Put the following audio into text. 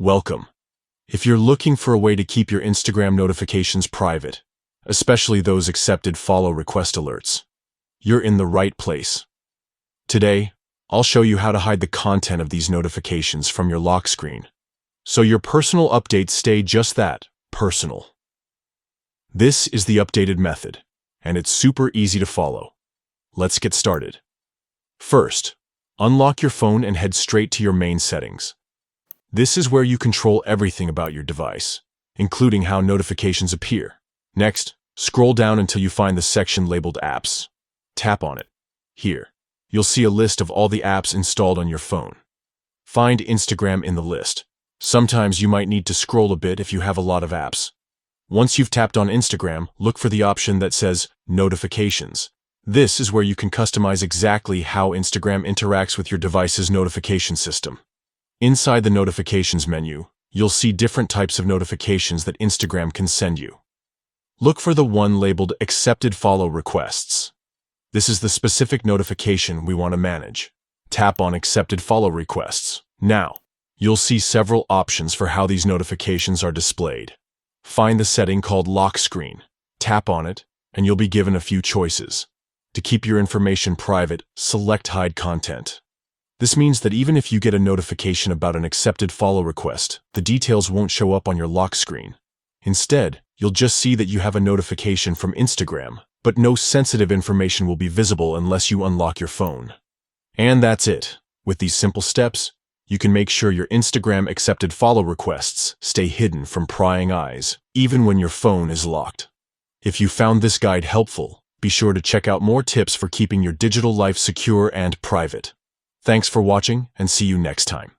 Welcome. If you're looking for a way to keep your Instagram notifications private, especially those accepted follow request alerts, you're in the right place. Today, I'll show you how to hide the content of these notifications from your lock screen, so your personal updates stay just that, personal. This is the updated method, and it's super easy to follow. Let's get started. First, unlock your phone and head straight to your main settings. This is where you control everything about your device, including how notifications appear. Next, scroll down until you find the section labeled Apps. Tap on it. Here, you'll see a list of all the apps installed on your phone. Find Instagram in the list. Sometimes you might need to scroll a bit if you have a lot of apps. Once you've tapped on Instagram, look for the option that says Notifications. This is where you can customize exactly how Instagram interacts with your device's notification system. Inside the Notifications menu, you'll see different types of notifications that Instagram can send you. Look for the one labeled Accepted Follow Requests. This is the specific notification we want to manage. Tap on Accepted Follow Requests. Now, you'll see several options for how these notifications are displayed. Find the setting called Lock Screen. Tap on it, and you'll be given a few choices. To keep your information private, select Hide Content. This means that even if you get a notification about an accepted follow request, the details won't show up on your lock screen. Instead, you'll just see that you have a notification from Instagram, but no sensitive information will be visible unless you unlock your phone. And that's it. With these simple steps, you can make sure your Instagram accepted follow requests stay hidden from prying eyes, even when your phone is locked. If you found this guide helpful, be sure to check out more tips for keeping your digital life secure and private. Thanks for watching, and see you next time.